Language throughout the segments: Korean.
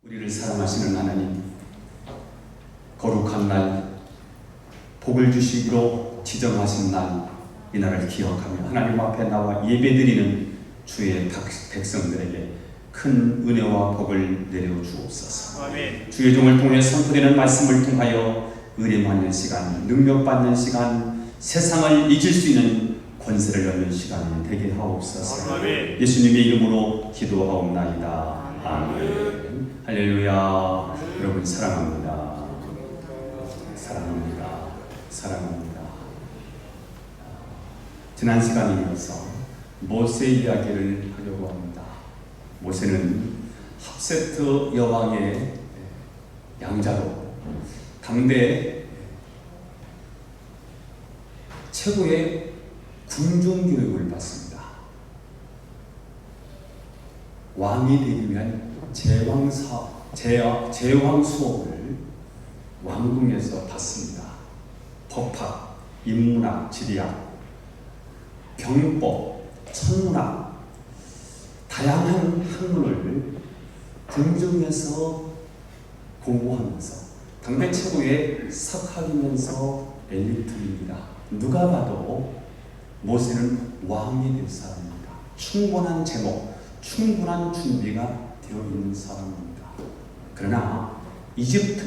우리를 사랑하시는 하나님, 거룩한 날, 복을 주시기로 지정하신 날, 이 날을 기억하며 하나님 앞에 나와 예배드리는 주의 백성들에게 큰 은혜와 복을 내려 주옵소서. 아멘. 주의 종을 통해 선포되는 말씀을 통하여 의뢰받는 시간, 능력받는 시간, 세상을 이길 수 있는 권세를 얻는 시간이 되게 하옵소서. 아멘. 예수님의 이름으로 기도하옵나이다. 아멘. 할렐루야. 여러분 사랑합니다. 사랑합니다. 사랑합니다. 지난 시간에 이어서 모세 이야기를 하려고 합니다. 모세는 합세트 여왕의 양자로 당대 최고의 군중 교육을 받습니다. 왕이 되기 위한 제왕 수업을 왕궁에서 받습니다. 법학, 인문학, 지리학, 병법, 천문학, 다양한 학문을 궁중에서 공부하면서 당대 최고의 석학이면서 엘리트입니다. 누가 봐도 모세는 왕이 될 사람입니다. 충분한 제목, 충분한 준비가 되어 있는 사람입니다. 그러나 이집트,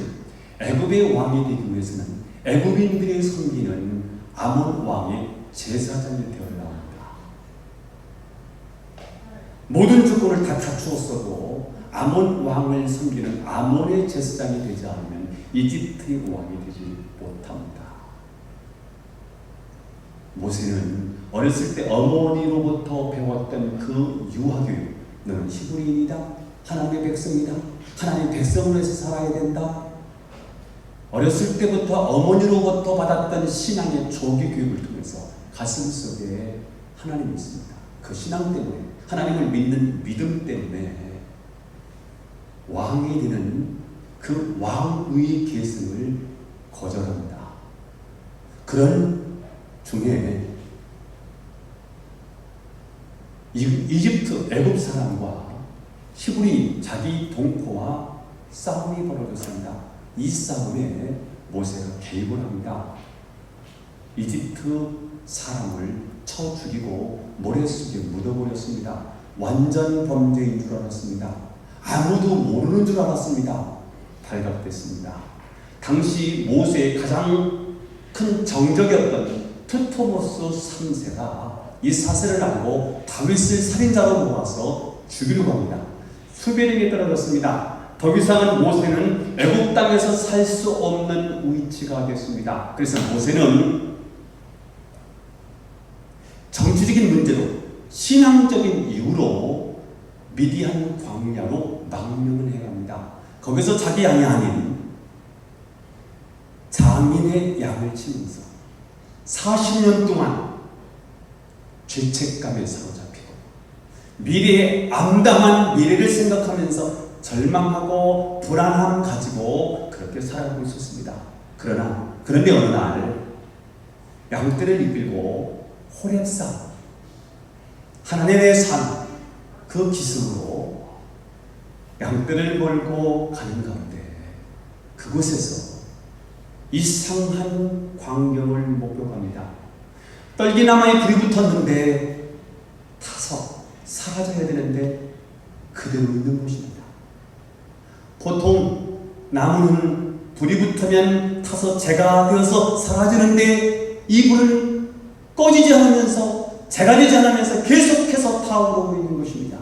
애굽의 왕이 되기 위해서는 애굽인들이 섬기는 아몬 왕의 제사장이 되어야 합니다. 모든 조건을 다 갖추었어도 아몬 왕을 섬기는 아몬의 제사장이 되지 않으면 이집트의 왕이 되지 못합니다. 모세는 어렸을 때 어머니로부터 배웠던 그 유아교육, 너는 히브리인이다, 하나님의 백성이다, 하나님의 백성을 위해서 살아야 된다. 어렸을 때부터 어머니로부터 받았던 신앙의 조기 교육을 통해서 가슴속에 하나님이 있습니다. 그 신앙 때문에, 하나님을 믿는 믿음 때문에 왕이 되는 그 왕의 계승을 거절합니다. 그런 중에 이집트 애굽 사람과 히브리 자기 동포와 싸움이 벌어졌습니다. 이 싸움에 모세가 개입을 합니다. 이집트 사람을 쳐 죽이고 모래속에 묻어버렸습니다. 완전 범죄인 줄 알았습니다. 아무도 모르는 줄 알았습니다. 발각됐습니다. 당시 모세의 가장 큰 정적이었던 투토모스 3세가 이 사실을 알고 다윗을 살인자로 모아서 죽이려고 합니다. 수베령에 떨어졌습니다. 더 이상은 모세는 애굽 땅에서 살 수 없는 위치가 됐습니다. 그래서 모세는 정치적인 문제로, 신앙적인 이유로 미디안 광야로 망명을 해야 합니다. 거기서 자기 양이 아닌 장인의 양을 치면서 40년 동안 죄책감에 사로잡히고 미래의 암담한 미래를 생각하면서 절망하고 불안함 가지고 그렇게 살아가고 있었습니다. 그런데 어느 날 양떼를 이끌고 호렙산, 하나님의 산, 그 기슭으로 양떼를 몰고 가는 가운데 그곳에서 이상한 광경을 목격합니다. 떨기나무에 불이 붙었는데 타서 사라져야 되는데 그대로 있는 곳입니다. 보통 나무는 불이 붙으면 타서 재가 되어서 사라지는데 이 불은 꺼지지 않으면서 재가 되지 않으면서 계속해서 타오르고 있는 것입니다.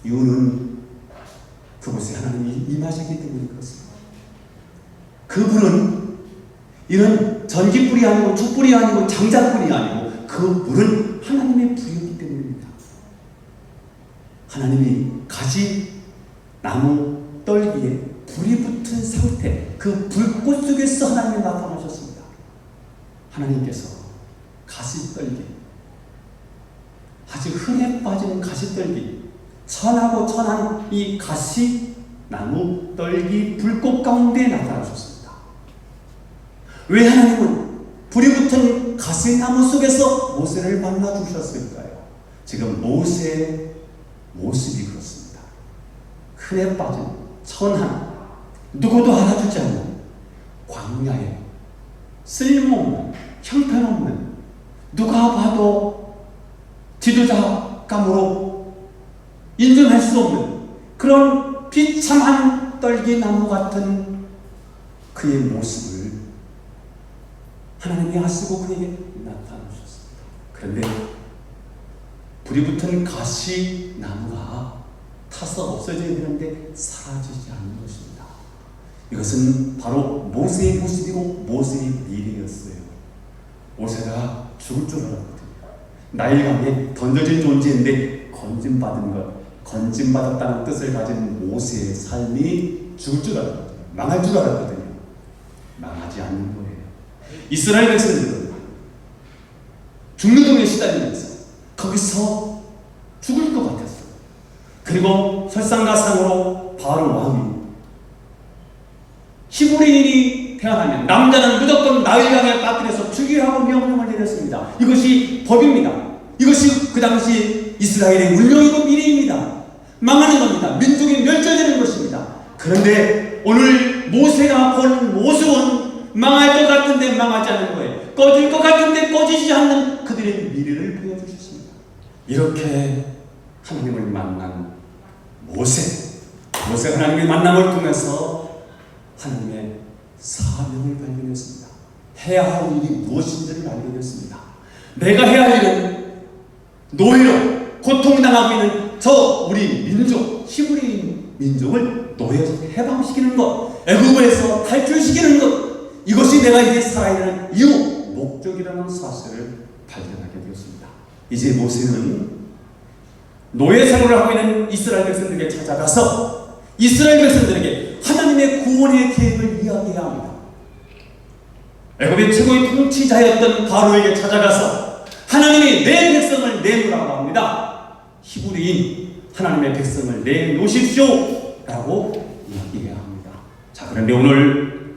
이유는 그곳에 하나님이 임하시기 때문에 그렇습니다. 그 불은 이런 전기불이 아니고 촛불이 아니고 장작불이 아니고 그 불은 하나님의 불이었기 때문입니다. 하나님이 가지 나무 떨기에 불이 붙은 상태, 그 불꽃 속에서 하나님이 나타나셨습니다. 하나님께서 가시떨기, 아주 흔해 빠진 가시떨기, 천하고 천한 이 가시 나무 떨기 불꽃 가운데 나타나셨습니다. 왜 하나님은 불이 붙은 가시나무 속에서 모세를 만나 주셨을까요? 지금 모세의 모습이 그렇습니다. 흔해 빠진 천한, 누구도 알아주지 않는 광야에 쓸모없는, 형편없는, 누가 봐도 지도자감으로 인정할 수 없는 그런 비참한 떨기나무 같은 그의 모습을 하나님이 아시고 그에게 나타나셨습니다. 그런데 불이 붙은 가시나무가 타서 없어져야 되는데 사라지지 않는 것입니다. 이것은 바로 모세의 모습이고 모세의 미래였어요. 모세가 죽을 줄 알았거든요. 나일강에 던져진 존재인데 건짐받았다는 뜻을 가진 모세의 삶이 죽을 줄 알았거든요. 망할 줄 알았거든요. 망하지 않는 거예요. 이스라엘 백성들은 죽는 동에 시달리면서 거기서 죽을 것 같았어요. 그리고 설상가상으로 바로 왕이 히브리인이 태어나면 남자는 무조건 나일강에 빠뜨려서 죽이라고 명령을 내렸습니다. 이것이 법입니다. 이것이 그 당시 이스라엘의 운명이고 미래입니다. 망하는 겁니다. 민족이 멸절되는 것입니다. 그런데 오늘 모세가 본 모습은 망할 것 같은데 망하지 않는 거예요. 꺼질 것 같은데 꺼지지 않는 그들의 미래를 보여주셨습니다. 이렇게 하나님을 만난 모세가 하나님의 만남을 통해서 하나님의 사명을 발견했습니다. 해야 할 일이 무엇인지를 발견했습니다. 내가 해야 할 일은 노예로 고통당하고 있는 저 우리 민족, 히브리 민족을 노예에서 해방시키는 것, 애국에서 탈출시키는 것, 이것이 내가 이제 살아야 되는 이유, 목적이라는 사실을 발견하게 되었습니다. 이제 모세는 노예 생활을 하고 있는 이스라엘 백성들에게 찾아가서 이스라엘 백성들에게 하나님의 구원의 계획을 이야기해야 합니다. 애굽의 최고의 통치자였던 바로에게 찾아가서 하나님이 내 백성을 내놓으라고 합니다. 히브리인 하나님의 백성을 내놓으십시오 라고 이야기해야 합니다. 자, 그런데 오늘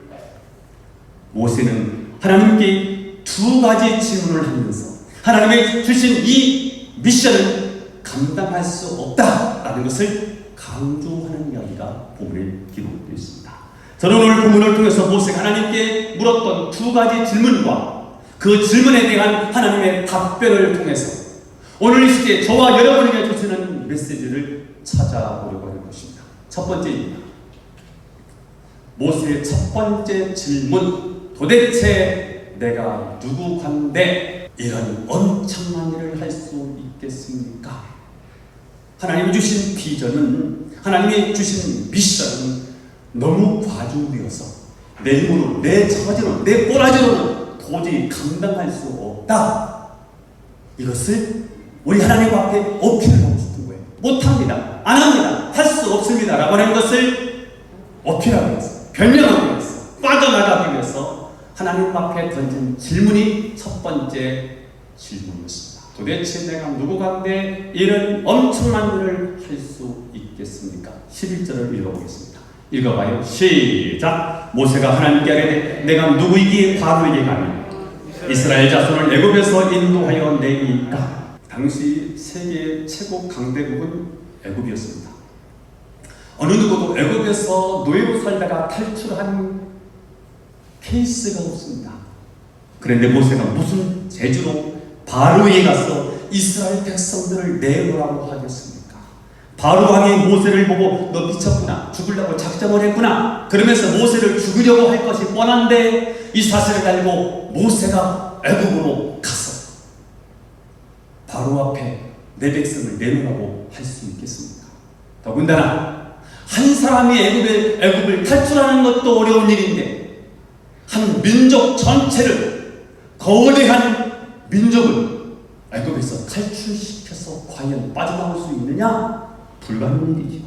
모세는 하나님께 두 가지 질문을 하면서 하나님의 주신 이 미션을 감당할 수 없다라는 것을 강조하는 이야기가 본문에 기록되어 있습니다. 저는 오늘 본문을 통해서 모세가 하나님께 물었던 두 가지 질문과 그 질문에 대한 하나님의 답변을 통해서 오늘 이 시대에 저와 여러분에게 주시는 메시지를 찾아보려고 하는 것입니다. 첫 번째입니다. 모세의 첫 번째 질문, 도대체 내가 누구간데 이런 엄청난 일을 할 수 있겠습니까? 하나님이 주신 비전은, 하나님이 주신 미션은 너무 과중되어서 내 힘으로, 내 처지로, 내 꼬라지로는 도저히 감당할 수 없다. 이것을 우리 하나님 앞에 어필하고 싶은 거예요. 못합니다, 안 합니다, 할 수 없습니다 라고 하는 것을 어필하기 위해서, 변명하기 위해서, 빠져나가기 위해서 하나님 앞에 던진 질문이 첫 번째 질문이었습니다. 도대체 내가 누구간데 이런 엄청난 일을 할 수 있겠습니까? 11절을 읽어보겠습니다. 읽어봐요. 시작. 모세가 하나님께 아뢰되 내가 누구이기에 바로에게 가며 이스라엘 자손을 애굽에서 인도하여 내니까. 당시 세계 최고 강대국은 애굽이었습니다. 어느 누구도 애굽에서 노예로 살다가 탈출한 케이스가 없습니다. 그런데 모세가 무슨 재주로 바로에 가서 이스라엘 백성들을 내놓으라고 하겠습니까? 바로 왕이 모세를 보고 너 미쳤구나, 죽으려고 작정을 했구나, 그러면서 모세를 죽이려고 할 것이 뻔한데 이 사실을 알고 모세가 애굽으로 가서 바로 앞에 내 백성을 내놓으라고 할 수 있겠습니까? 더군다나 한 사람이 애굽을 탈출하는 것도 어려운 일인데 한 민족 전체를, 거대한 민족을 애굽에서 탈출시켜서 과연 빠져나올 수 있느냐? 불가능한 일이죠.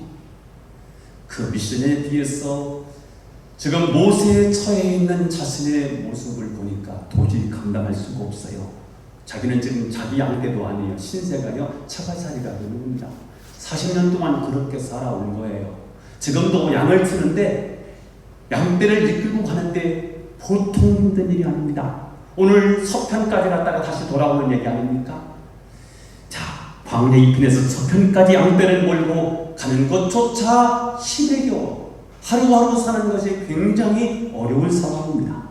그 미션에 비해서 지금 모세에 처해 있는 자신의 모습을 보니까 도저히 감당할 수가 없어요. 자기는 지금 자기 양떼도 아니에요. 신세가요, 차가살이가 되는 겁니다. 40년 동안 그렇게 살아온 거예요. 지금도 양을 트는데 양떼를 이끌고 가는데 보통 힘든 일이 아닙니다. 오늘 서편까지 갔다가 다시 돌아오는 얘기 아닙니까? 자, 광야 이편에서 서편까지 양떼를 몰고 가는 것조차 힘에 겨워 하루하루 사는 것이 굉장히 어려울 상황입니다.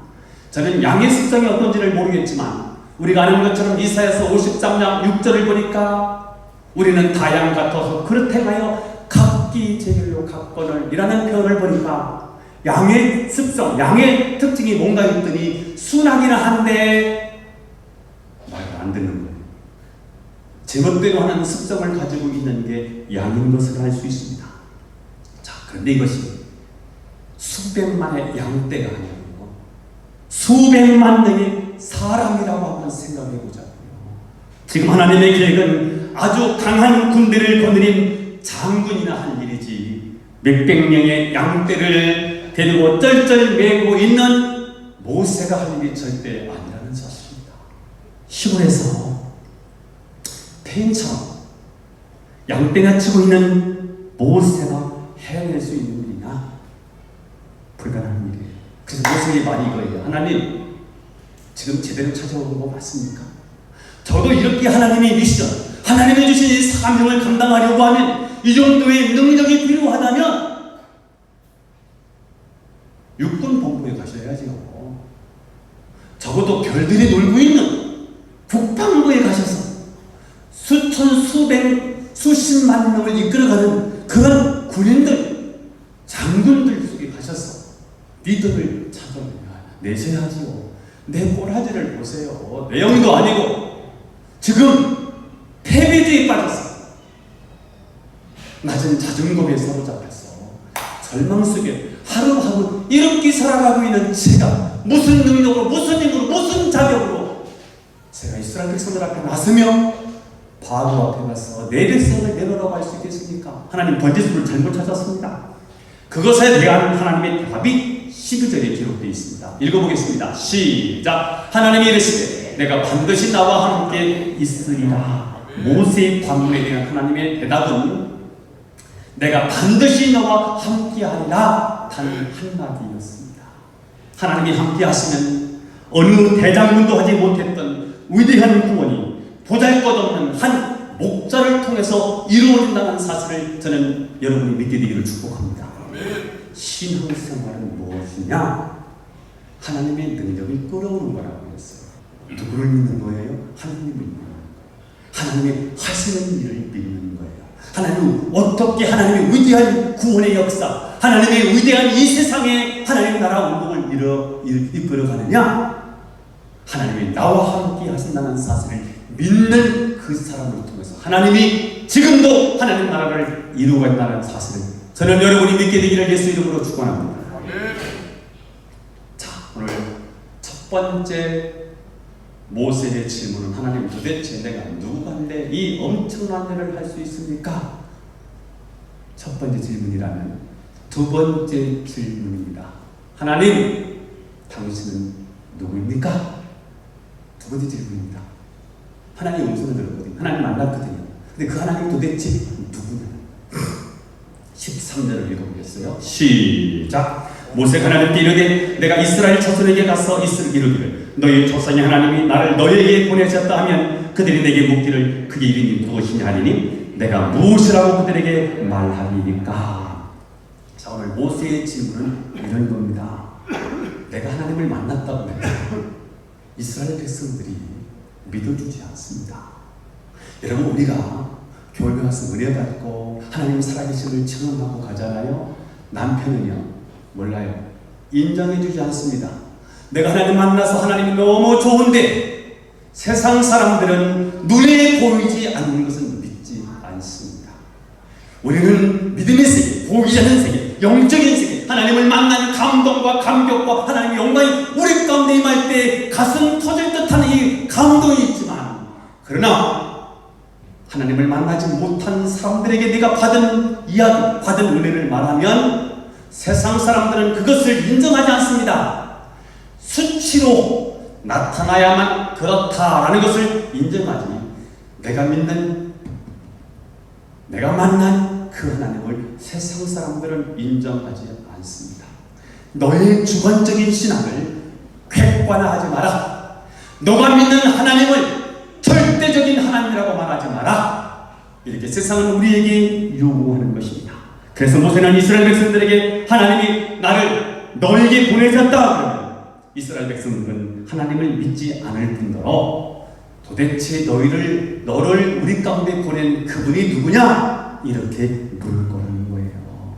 저는 양의 습성이 어떤지를 모르겠지만 우리가 아는 것처럼 이사야서 53장 6절을 보니까 우리는 다 양 같아서 그릇 행하여 각기 제 길로 갔거늘 이라는 표현을 보니까 양의 습성, 양의 특징이 뭔가 했더니 순하기는 한데 말을 안 듣는 거예요. 제멋대로 하는 습성을 가지고 있는 게 양인 것을 알 수 있습니다. 자, 그런데 이것이 수백만의 양떼가 아니고 수백만 명의 사람이라고 한번 생각해 보자고요. 지금 하나님의 계획은 아주 강한 군대를 거느린 장군이나 할 일이지 몇백 명의 양떼를 데리고 쩔쩔 매고 있는 모세가 할 일이 절대 아니라는 사실입니다. 시골에서 폐인처럼 양떼가 치고 있는 모세가 해낼 수 있는 일이냐? 불가능한 일이에요. 그래서 모세의 말이 이거예요. 하나님, 지금 제대로 찾아오는 거 맞습니까? 저도 이렇게 하나님의 미션, 하나님이 주신 이 사명을 감당하려고 하면 이 정도의 능력이 필요하다면 육군 본부에 가셔야지요. 적어도 별들이 놀고 있는 북방부에 가셔서 수천, 수백, 수십만 명을 이끌어가는 그런 군인들, 장군들 속에 가셔서 리더를 찾아내셔야지요. 내 꼬라지를 보세요. 내 영도 아니고 지금 패배주의에 빠졌어. 낮은 자존감에 사로잡혀서 절망 속에 하루하루 이렇게 살아가고 있는 제가 무슨 능력으로, 무슨 힘으로, 무슨 자격으로 제가 이스라엘 백성들 앞에 나서며 바로 앞에 가서 내 백성을 내놓으라고 할 수 있겠습니까? 하나님 번제수를 잘못 찾았습니다. 그것에 대한 하나님의 답이 12절에 기록되어 있습니다. 읽어보겠습니다. 시작. 하나님이 이르시되 내가 반드시 나와 함께 있으리라. 모세의 관문에 대한 하나님의 대답은 내가 반드시 너와 함께하리라 단 한마디였습니다. 하나님이 함께하시면 어느 대장군도 하지 못했던 위대한 구원이 보잘것없는 한 목자를 통해서 이루어진다는 사실을 저는 여러분이 믿게 되기를 축복합니다. 신앙생활은 무엇이냐? 하나님의 능력이 끌어오는 거라고 했어요. 누구를 믿는 거예요? 하나님을 믿는 거예요. 하나님의 하시는 일을 믿는 거예요. 하나님 어떻게 하나님의 위대한 구원의 역사, 하나님의 위대한 이 세상에 하나님 나라 운동을 이끌어가느냐? 하나님이 나와 함께 하신다는 사실을 믿는 그 사람을 통해서 하나님이 지금도 하나님 나라를 이루고 있다는 사실을 저는 여러분이 믿게 되기를 예수 이름으로 축원합니다. 자, 오늘 첫 번째 모세의 질문은 하나님 도대체 내가 누구인데 이 엄청난 일을 할 수 있습니까? 첫 번째 질문이라면 두 번째 질문입니다. 하나님, 당신은 누구입니까? 두 번째 질문입니다. 하나님 음성을 들었거든요. 하나님 만났거든요. 근데 그 하나님 도대체 누구냐? 13절을 읽어보겠어요. 시작. 모세가 하나님께 이르되 내가 이스라엘 자손에게 가서 이르기를 너희 조상의 하나님이 나를 너희에게 보내셨다 하면 그들이 내게 묻기를 그의 이름이 무엇이냐 하리니 내가 무엇이라고 그들에게 말하리이까. 자, 오늘 모세의 질문은 이런 겁니다. 내가 하나님을 만났다고 해서 이스라엘 백성들이 믿어주지 않습니다. 여러분, 우리가 교회 와서 은혜 받고 하나님 살아계심을 체험하고 가잖아요. 남편은요, 몰라요. 인정해주지 않습니다. 내가 하나님 만나서 하나님이 너무 좋은데 세상 사람들은 눈에 보이지 않는 것은 믿지 않습니다. 우리는 믿음의 세계, 보이지 않는 세계, 영적인 세계, 하나님을 만나는 감동과 감격과 하나님의 영광이 우리 가운데 임할 때 가슴 터질 듯한 이 감동이 있지만, 그러나 하나님을 만나지 못한 사람들에게 네가 받은 이야기, 받은 은혜를 말하면 세상 사람들은 그것을 인정하지 않습니다. 수치로 나타나야만 그렇다라는 것을 인정하지, 내가 믿는, 내가 만난 그 하나님을 세상 사람들은 인정하지 않습니다. 너의 주관적인 신앙을 객관화하지 마라. 너가 믿는 하나님을 절대적인 하나님이라고 말하지 마라. 이렇게 세상은 우리에게 요구하는 것입니다. 그래서 모세는 이스라엘 백성들에게 하나님이 나를 너에게 보내셨다 그러면 이스라엘 백성들은 하나님을 믿지 않을 뿐더러 도대체 너를 우리 가운데 보낸 그분이 누구냐? 이렇게 물을 거라는 거예요.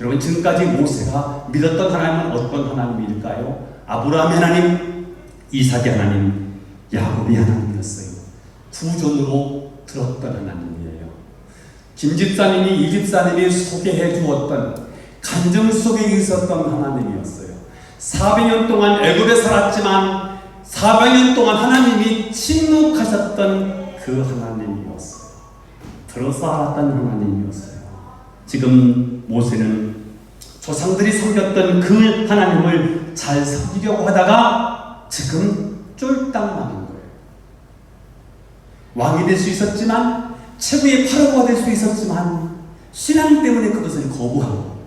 여러분, 지금까지 모세가 믿었던 하나님은 어떤 하나님일까요? 아브라함의 하나님, 이삭의 하나님, 야곱의 하나님이었어요. 구전으로 들었던 하나님이에요. 김 집사님이 이 집사님이 소개해 주었던 간증 속에 있었던 하나님이었어요. 400년 동안 애굽에 살았지만 400년 동안 하나님이 침묵하셨던 그 하나님이었어요. 들어서 알았던 하나님이었어요. 지금 모세는 조상들이 섬겼던 그 하나님을 잘 섬기려고 하다가 지금 쫄딱 망한 거예요. 왕이 될 수 있었지만, 최고의 파라오가 될 수 있었지만, 신앙 때문에 그것을 거부하고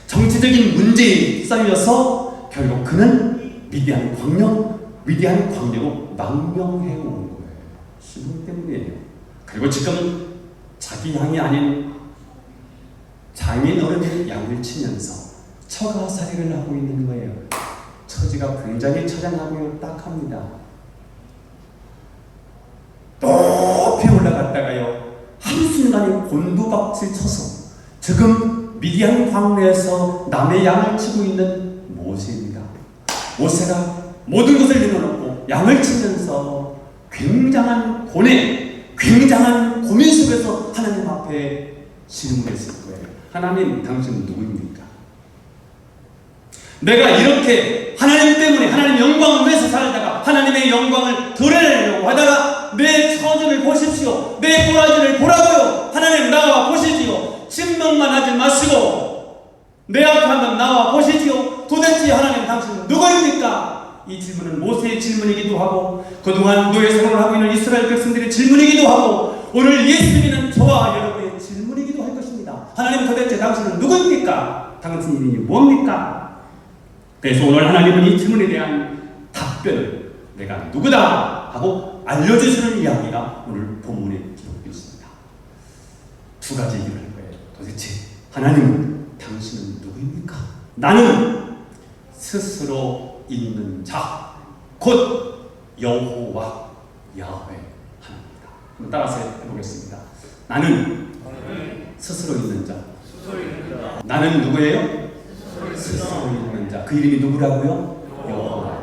정치적인 문제에 쌓여서 결국 그는 위대한 광야로 망명해 온 거예요. 신앙 때문이에요. 그리고 지금 자기 양이 아닌 장인 어른의 양을 치면서 처가살이를 하고 있는 거예요. 처지가 굉장히 처량하고요, 딱합니다. 높이 올라갔다가요, 한순간에 곤두박질 쳐서 지금 미디안 광야에서 남의 양을 치고 있는 모세입니다. 모세가 모든 것을 내려놓고 양을 치면서 굉장한 고뇌, 굉장한 고민 속에서 하나님 앞에 질문했을 거예요. 하나님, 당신은 누구입니까? 내가 이렇게 하나님 때문에 하나님 영광을 위해서 살다가 하나님의 영광을 드러내려고 하다가 내 처지를 보십시오. 내 꼬라지를 보라고요. 하나님, 나와 보시지요. 침묵만 하지 마시고 내 앞에 한번 나와 보시지요. 도대체 하나님, 당신은 누구입니까? 이 질문은 모세의 질문이기도 하고 그동안 노예 생활을 하고 있는 이스라엘 백성들의 질문이기도 하고 오늘 예수 믿는 저와 여러분의 질문이기도 할 것입니다. 하나님, 도대체 당신은 누구입니까? 당신 이름이 뭡니까? 그래서 오늘 하나님은 이 질문에 대한 답변을 내가 누구다 하고 알려주시는 이야기가 오늘 본문에 기록되어 있습니다. 두 가지 얘기를 할 거예요. 도대체 하나님, 당신은 누구입니까? 나는 스스로 있는 자, 곧 여호와 야훼 하나님이다. 한번 따라서 해보겠습니다. 나는 스스로 있는 자. 나는 누구예요? 스스로 있는 자. 그 이름이 누구라고요? 여호와.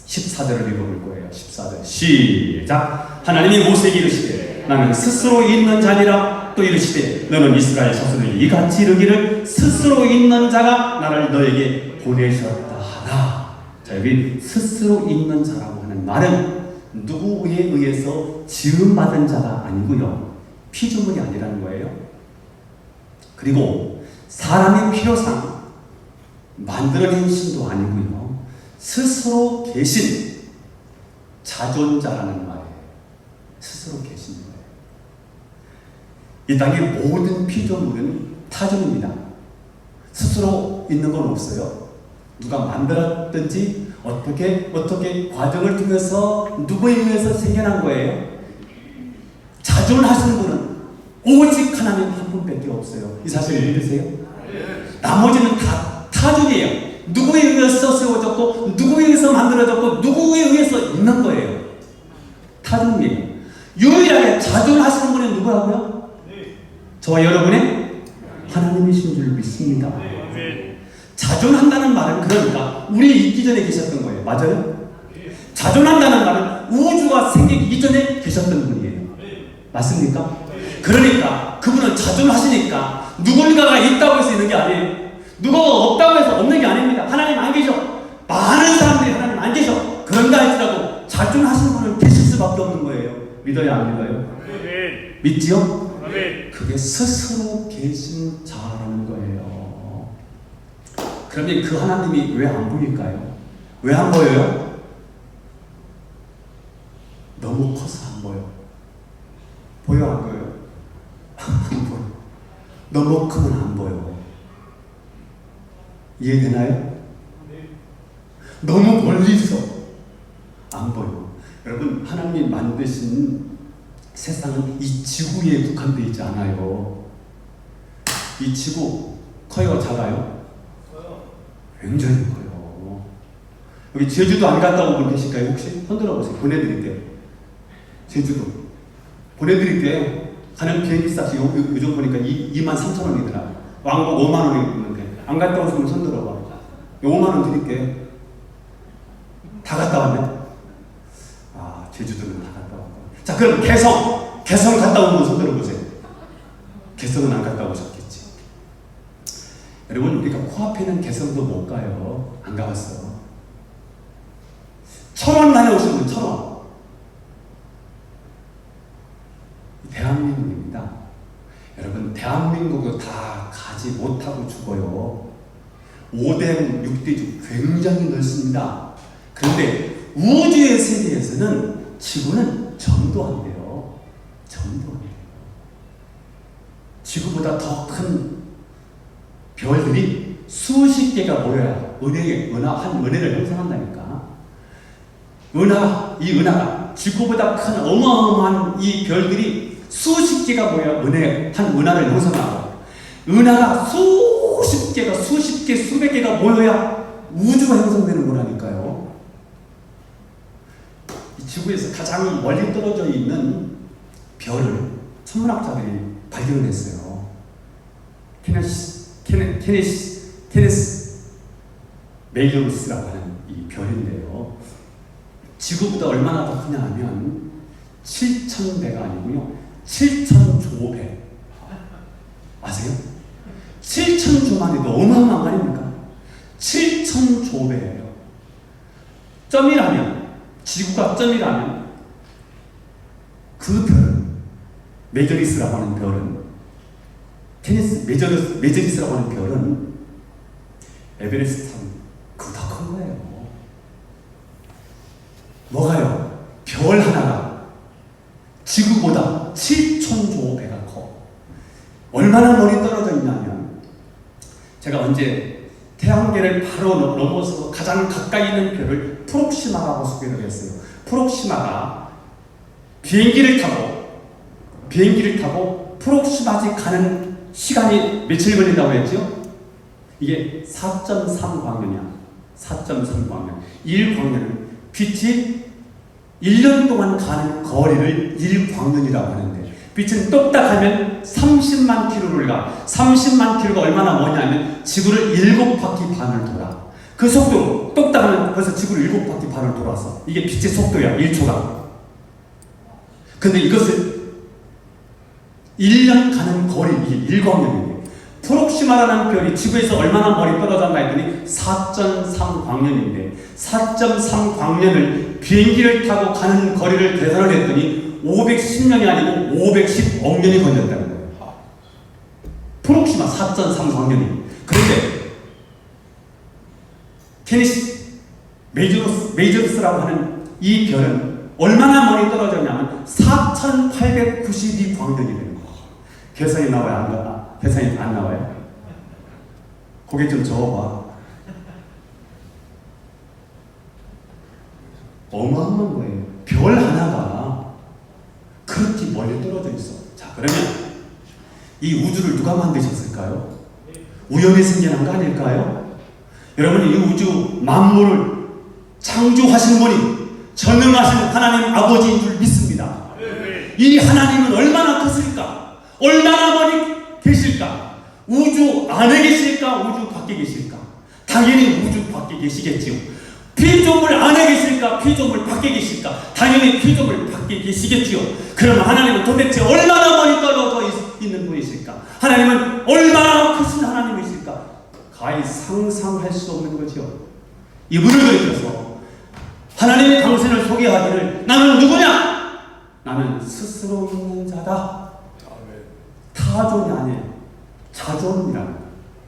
14절을 읽어볼 거예요. 14절 시작. 하나님이 모세에게 이르시되 나는 스스로 있는 자니라. 또 이르시되 너는 이스라엘 자손을 이같이 이르기를 스스로 있는 자가 나를 너에게 보내셨다 하라. 자, 여기 스스로 있는 자라고 하는 말은 누구에 의해서 지음받은 자가 아니고요, 피조물이 아니라는 거예요. 그리고 사람의 필요상 만들어낸 신도 아니고요, 스스로 계신 자존자라는 말이에요. 스스로 계신 거예요. 이 땅의 모든 피조물은 타존입니다. 스스로 있는 건 없어요. 누가 만들었든지 어떻게 과정을 통해서 누구에 의해서 생겨난 거예요. 자존하신 분은 오직 하나님 한 분밖에 없어요. 이 사실 믿으세요? 나머지는 다 타존이에요. 누구에 의해서 세워졌고 누구에 의해서 만들어졌고 누구에 의해서 있는 거예요. 타존이에요. 유일하게 자존하시는 분은 누구라고요? 저와 여러분의 하나님이신 줄 믿습니다. 자존한다는 말은 그러니까 우리 있기 전에 계셨던 거예요. 맞아요? 자존한다는 말은 우주가 생기기 이전에 계셨던 분이에요. 맞습니까? 그러니까 그분은 자존하시니까 누군가가 있다고 해서 있는 게 아니에요. 누가 없다고 해서 없는 게 아닙니다. 하나님 안 계셔. 많은 사람들이 하나님 안 계셔. 그런가 할지라도 자존하시는 분은 계실 수밖에 없는 거예요. 믿어요, 안 믿어요? 믿지요? 그게 스스로 계신 자라는 거예요. 그러면 그 하나님이 왜 안 보일까요? 왜 안 보여요? 너무 커서 안 보여. 보여, 안 보여요? 안 보여. 너무 크면 안 보여. 이해되나요? 너무 멀리서 안 보여. 여러분, 하나님이 만드신 세상은 이 지구에 국한되어 있지 않아요. 이 지구 커요, 작아요? 굉장히 커요. 여기 제주도 안 갔다 온 분 계실까요? 혹시? 손들어 보세요. 보내드릴게요. 제주도 보내드릴게요. 가는 비행기 값이 요즘 보니까 23,000원이더라. 왕복 5만원이 있는데 안 갔다 오시면 손들어봐. 5만원 드릴게. 다 갔다 왔네. 아, 제주도는 다 갔다 왔고. 자, 그럼 개성 갔다 온 분 손들어 보세요. 개성은 안 갔다 오셨겠지. 여러분, 우리가 코앞에는 개성도 못 가요. 안 가봤어. 천원 다녀오신 분, 천원. 대한민국입니다. 여러분, 대한민국을 다 가지 못하고 죽어요. 5대 6대주 굉장히 넓습니다. 그런데 우주의 세계에서는 지구는 점도 안 돼요. 점도 안 돼요. 지구보다 더 큰 별들이 수십 개가 모여야 한 은혜를 형성한다니까. 이 은하가 지구보다 큰 어마어마한 이 별들이 수십 개가 모여 한 은하를 형성하고, 은하가 수십 개, 수백 개가 모여야 우주가 형성되는 거라니까요. 이 지구에서 가장 멀리 떨어져 있는 별을 천문학자들이 발견했어요. 케네스 메이저스라고 하는 이 별인데요. 지구보다 얼마나 더 크냐 하면 7,000배가 아니고요. 7,000조배. 아세요? 7,000조만 해도 어마어마한 거 아닙니까? 7,000조배예요. 점이라면, 지구가 점이라면 그 별은, 메이저리스라고 하는 별은, 메이저리스라고 하는 별은 에베레스트는 그보다 큰 거예요. 뭐가요? 별 하나가 지구보다 7,000조 배가 커. 얼마나 멀리 떨어져 있냐면, 제가 언제 태양계를 바로 넘어서 가장 가까이 있는 별을 프록시마라고 소개를 했어요. 프록시마가 비행기를 타고 프록시마까지 가는 시간이 며칠 걸린다고 했죠? 이게 4.3광년이야. 4.3광년. 1광년은 빛이 1년 동안 가는 거리를 1광년이라고 하는데, 빛은 똑딱하면 30만 킬로를 가. 30만 킬로가 얼마나 머냐면 지구를 7바퀴 반을 돌아. 그 속도로 똑딱하면 벌써 지구를 7바퀴 반을 돌아서, 이게 빛의 속도야. 1초가. 근데 이것을 1년 가는 거리, 이게 1광년이에요. 프록시마라는 별이 지구에서 얼마나 멀리 떨어졌나 했더니 4.3광년인데, 4.3광년을 비행기를 타고 가는 거리를 계산을 했더니 510년이 아니고 510억 년이 걸렸다는 거예요. 프록시마 4.3광년이. 그런데 메이저스라고 하는 이 별은 얼마나 멀리 떨어졌냐면 4,892광년이 되는 거예요. 계산이 나와요? 계산이 안 나와요? 고개 좀 저어봐. 어마어마한 거예요. 별 하나가 그렇게 멀리 떨어져 있어. 자, 그러면 이 우주를 누가 만드셨을까요? 우연히 생겨난 거 아닐까요? 여러분, 이 우주 만물을 창조하신 분이 전능하신 하나님 아버지인 줄 믿습니다. 이 하나님은 얼마나 크실까? 얼마나 멀리 계실까? 우주 안에 계실까? 우주 밖에 계실까? 당연히 우주 밖에 계시겠지요. 피조물 안에 계실까? 피조물 밖에 계실까? 당연히 피조물 밖에 계시겠지요. 그러면 하나님은 도대체 얼마나 멀리 떨어져 있는 분이실까? 하나님은 얼마나 크신 하나님이실까? 가히 상상할 수 없는 거죠. 이분을 가리켜서 하나님의 당신을 소개하기를, 나는 누구냐? 나는 스스로 있는 자다. 타존이 아니에요. 자존이라는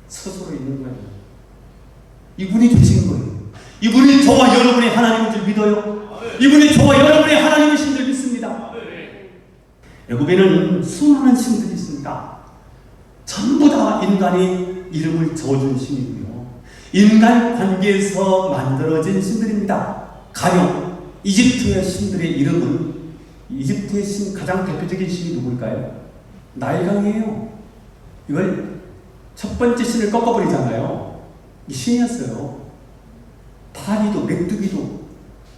스스로 있는 거예요. 이분이 되신 거예요. 이분이 저와 여러분의 하나님인 줄 믿어요. 이분이 저와 여러분의 하나님이신 줄 믿습니다. 애굽에는 수많은 신들이 있습니다. 전부 다 인간이 이름을 지어준 신이고요. 인간 관계에서 만들어진 신들입니다. 가령 이집트의 신들의 이름은, 이집트의 신 가장 대표적인 신이 누구일까요? 나일강이에요. 이걸 첫 번째 신을 꺾어버리잖아요. 이 신이었어요. 바리도 메뚜기도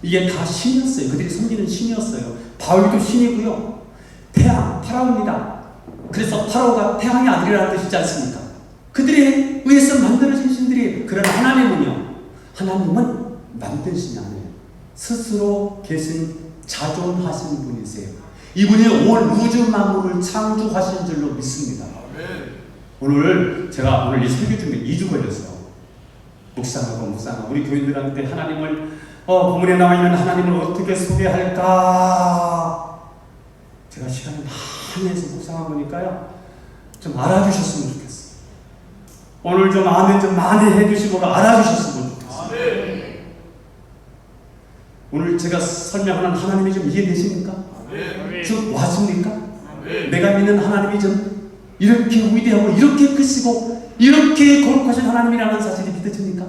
이게 다 신이었어요. 그들이 섬기는 신이었어요. 바울도 신이고요. 태양, 파라오입니다. 그래서 파라오가 태양의 아들이라는 뜻이지 않습니까? 그들에 의해서 만들어진 신들이. 그러나 하나님은요, 하나님은 만든 신이 아니에요. 스스로 계신 자존하신 분이세요. 이분이 온 우주 만물을 창조하신 줄로 믿습니다. 제가 오늘 이 설교 중에 2주 걸렸어요. 묵상하고 우리 교인들한테 하나님을 본문에 나와 있는 하나님을 어떻게 소개할까? 제가 시간을 많이 해서 묵상하고 보니까요, 좀 알아주셨으면 좋겠어요. 오늘 좀 아멘 좀 많이 해주시고 알아주셨으면 좋겠어요. 오늘 제가 설명하는 하나님이 좀 이해되십니까? 좀 와십니까? 내가 믿는 하나님이 좀 이렇게 위대하고 이렇게 크시고 이렇게 거룩하신 하나님이라는 사실이 믿어집니까?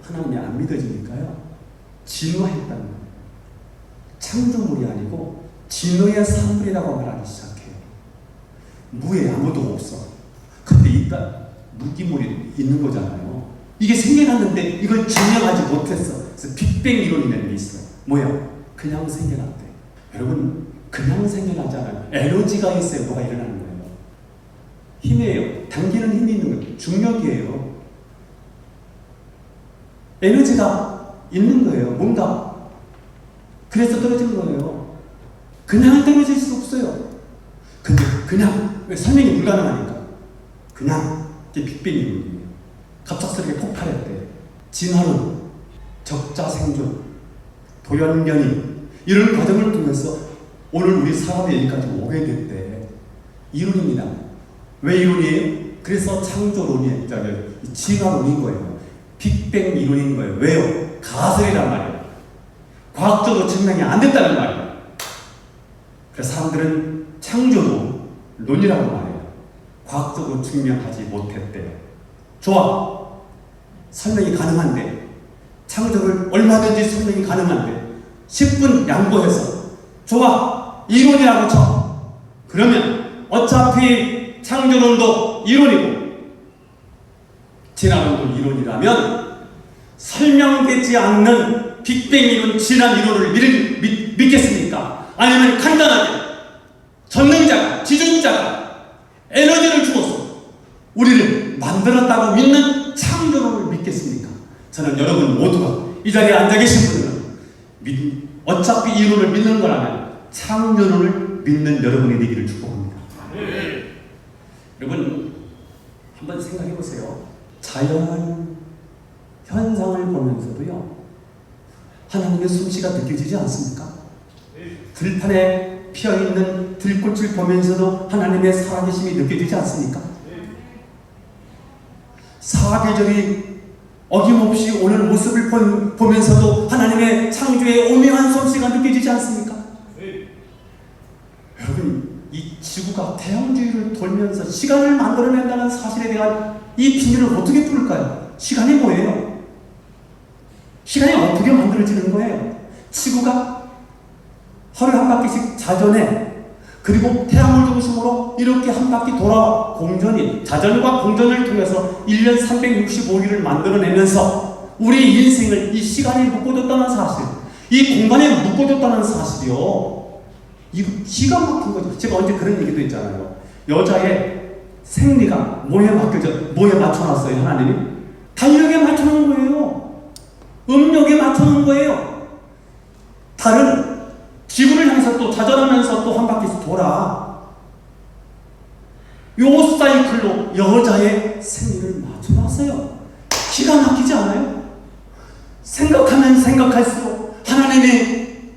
하나님이 안 믿어지니까요, 진노했다는 거예요. 창조물이 아니고 진노의 산물이라고 말하기 시작해요. 무에 아무도 없어. 근데 있다, 무기물이 있는 거잖아요. 이게 생겨났는데 이걸 증명하지 못했어. 그래서 빅뱅 이론이라는 게 있어요. 뭐야? 그냥 생겨났대. 여러분, 그냥 생겨나지 않아요. 에너지가 있어요. 뭐가 일어나는 거예요. 힘이에요. 당기는 힘이 있는 거예요. 중력이에요. 에너지가 있는 거예요. 뭔가. 그래서 떨어지는 거예요. 그냥 떨어질 수 없어요. 근데 그냥 설명이 불가능하니까 그냥 이게 빅뱅 이론이에요. 갑작스럽게 폭발했대. 진화론, 적자생존, 돌연변이 이런 과정을 통해서 오늘 우리 사람이 여기까지 오게 됐대. 이론입니다. 왜 이론이에요? 그래서 창조론이 진화론인 거예요. 빅뱅 이론인 거예요. 왜요? 가설이란 말이에요. 과학적으로 증명이 안 됐다는 말이에요. 그래서 사람들은 창조론이라고 말해요. 과학적으로 증명하지 못했대요. 좋아. 설명이 가능한데, 창조를 얼마든지 설명이 가능한데 10분 양보해서 좋아, 이론이라고 쳐. 그러면 어차피 창조론도 이론이고 진화론도 이론이라면 설명되지 않는 빅뱅 이론, 진화 이론을 믿겠습니까? 아니면 간단하게 전능자가, 지존자가 에너지를 주어서 우리를 만들었다고 믿는 창조론을 믿겠습니까? 저는 여러분 모두가 이 자리에 앉아 계신 분들은 어차피 이론을 믿는 거라면 창조론을 믿는 여러분이 되기를 축복합니다. 여러분 한번 생각해 보세요. 자연 현상을 보면서도요, 하나님의 솜씨가 느껴지지 않습니까? 들판에 피어있는 들꽃을 보면서도 하나님의 살아계심이 느껴지지 않습니까? 사계절이 어김없이 오는 모습을 보면서도 하나님의 창조의 오묘한 솜씨가 느껴지지 않습니까? 여러분, 이 지구가 태양주위를 돌면서 시간을 만들어낸다는 사실에 대한 이 비밀을 어떻게 풀을까요? 시간이 뭐예요? 시간이 어떻게 만들어지는 거예요? 지구가 하루에 한 바퀴씩 자전해. 그리고 태양을 중심으로 이렇게 한 바퀴 돌아 공전이, 자전과 공전을 통해서 1년 365일을 만들어내면서 우리 인생을 이 시간에 묶어뒀다는 사실, 이 공간에 묶어뒀다는 사실이요. 이거 기가 막힌 거죠. 제가 언제 그런 얘기도 했잖아요. 여자의 생리가 뭐에 맞춰놨어요, 하나님이? 달력에 맞춰놓은 거예요. 음력에 맞춰놓은 거예요. 달은 지구를 향해서 또 자전하면서 또 한 바퀴씩 돌아. 요 사이클로 여자의 생리를 맞춰놨어요. 기가 막히지 않아요? 생각하면 생각할수록 하나님의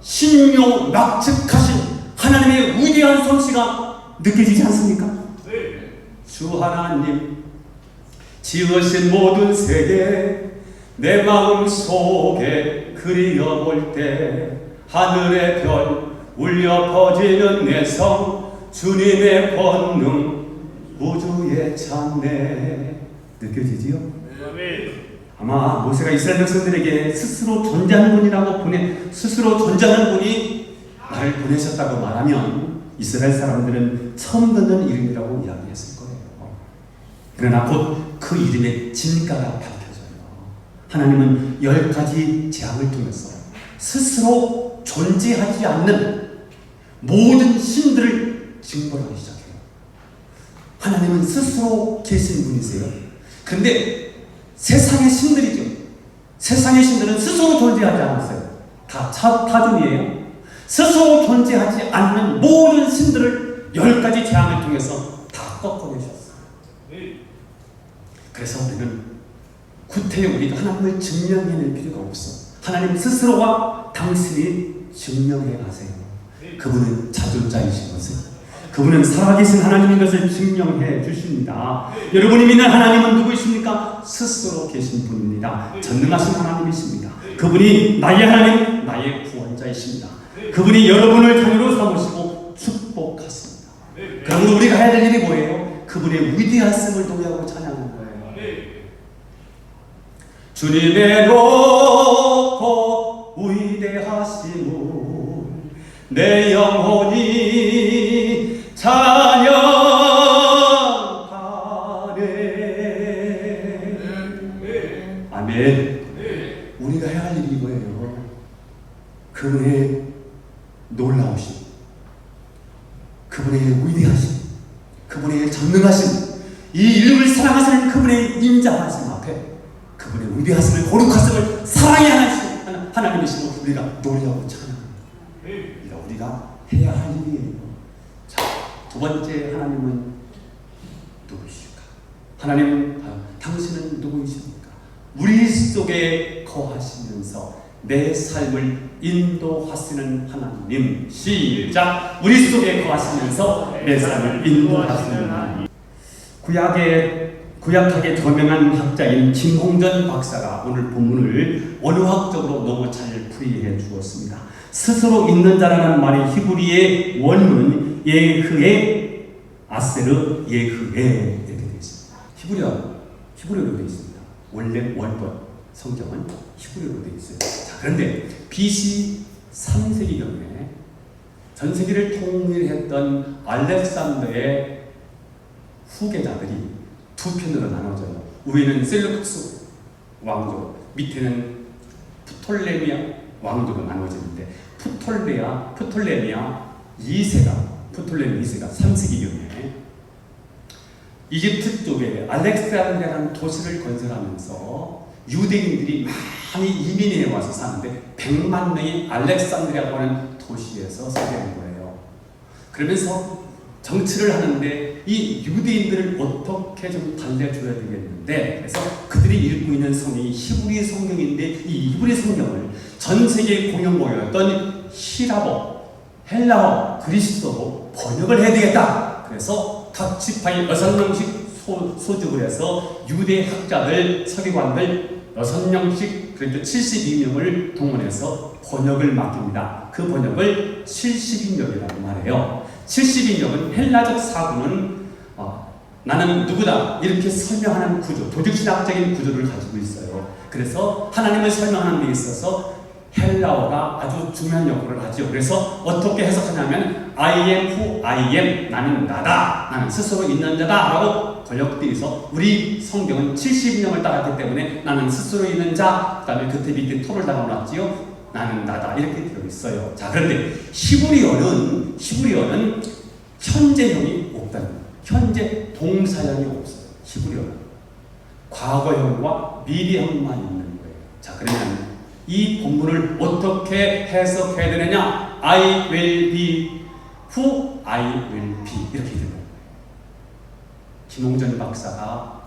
신묘 막측하신 하나님의 위대한 솜씨가 느껴지지 않습니까? 주 하나님 지으신 모든 세계 내 마음 속에 그리어볼 때 하늘의 별 울려 퍼지는 내성 주님의 권능 우주의 찬내 느껴지지요? 아마 모세가 이스라엘 백성들에게 스스로 존재하는 분이 나를 보내셨다고 말하면 이스라엘 사람들은 처음 듣는 이름이라고 이야기했을 거예요. 그러나 곧 그 이름의 진가가 밝혀져요. 하나님은 10가지 재앙을 통해서 스스로 존재하지 않는 모든 신들을 징벌하기 시작해요. 하나님은 스스로 계신 분이세요. 근데 세상의 신들이죠. 세상의 신들은 스스로 존재하지 않았어요. 다 타종이에요. 스스로 존재하지 않는 모든 신들을 10가지 재앙을 통해서 다 꺾어내셨어요. 그래서 우리는 구태여 우리가 하나님을 증명해낼 필요가 없어. 하나님 스스로가 당신이 증명해 가세요. 그분은 자존자이신 것을, 그분은 살아계신 하나님인 것을 증명해 주십니다. 여러분이 믿는 하나님은 누구이십니까? 스스로 계신 분입니다. 전능하신 하나님이십니다. 그분이 나의 하나님, 나의 구원자이십니다. 그분이 여러분을 자녀로 삼으시고 축복하십니다. 그러므로 우리가 해야 될 일이 뭐예요? 그분의 위대하심을 노래하고 찬양하는 거예요. 주님의 높고 위대하심을 내 영혼이 찬양하네. 아멘. 우리가 해야 할 일이 이거예요. 그분의 놀라우심, 그분의 위대하심, 그분의 전능하심, 이 이름을 사랑하시는 그분의 인자하심 앞에 그분의 위대하심을, 거룩하심을 사랑해 하나님이시고 우리가 노래하고 찬양합니다. 이거 우리가 해야 할 일이에요. 자, 두 번째, 하나님은 누구이실까? 하나님, 당신은 누구이십니까? 우리 속에 거하시면서 내 삶을 인도하시는 하나님. 시작! 우리 속에 거하시면서 내 삶을 인도하시는 하나님. 구약학의 저명한 학자인 김홍전 박사가 오늘 본문을 원어학적으로 너무 잘 풀이해 주었습니다. 스스로 있는 자라는 말이 히브리의 원문 예흐에 아세르 예흐에 이렇게 되어 있습니다. 히브리어로 되어 있습니다. 원래 원본 성경은 히브리어로 되어 있어요. 자, 그런데 BC 3세기경에 전 세계를 통일했던 알렉산더의 후계자들이 두 편으로 나눠져요. 위에는 셀루크스 왕조, 밑에는 프톨레미아 왕조로 나눠지는데 프톨레미아 2세가 3세기경에 이집트 쪽에 알렉산드리아라는 도시를 건설하면서 유대인들이 많이 이민해 와서 사는데 100만 명이 알렉산드리아라고 하는 도시에서 살게 된 거예요. 그러면서 정치를 하는데 이 유대인들을 어떻게 좀 달래줘야 되겠는데, 그래서 그들이 읽고 있는 성경이 히브리 성경인데 이 히브리 성경을 전 세계 공용어였던 히라버, 헬라어, 그리스어로 번역을 해야 되겠다. 그래서 각 지파의 6명씩 소집을 해서 유대 학자들, 서기관들 6명씩, 그러니까 72명을 동원해서 번역을 맡깁니다. 그 번역을 70인역이라고 말해요. 70인역은 헬라적 사고는 나는 누구다 이렇게 설명하는 구조, 도직신학적인 구조를 가지고 있어요. 그래서 하나님을 설명하는 데 있어서 헬라어가 아주 중요한 역할을 하죠. 그래서 어떻게 해석하냐면 I am who I am, 나는 나다, 나는 스스로 있는 자다 라고 번역되어서 우리 성경은 70인역을 따랐기 때문에 나는 스스로 있는 자, 그 다음에 그때 밑에 토를 달아놨지요. 나는 나다 이렇게 되어 있어요. 자, 그런데 히브리어는 현재형이 없다는 거예요. 현재 동사형이 없어요. 히브리어는 과거형과 미래형만 있는 거예요. 자, 그러면 이 본문을 어떻게 해석해야 되느냐? I will be who I will be 이렇게 되는 거예요. 김홍전 박사가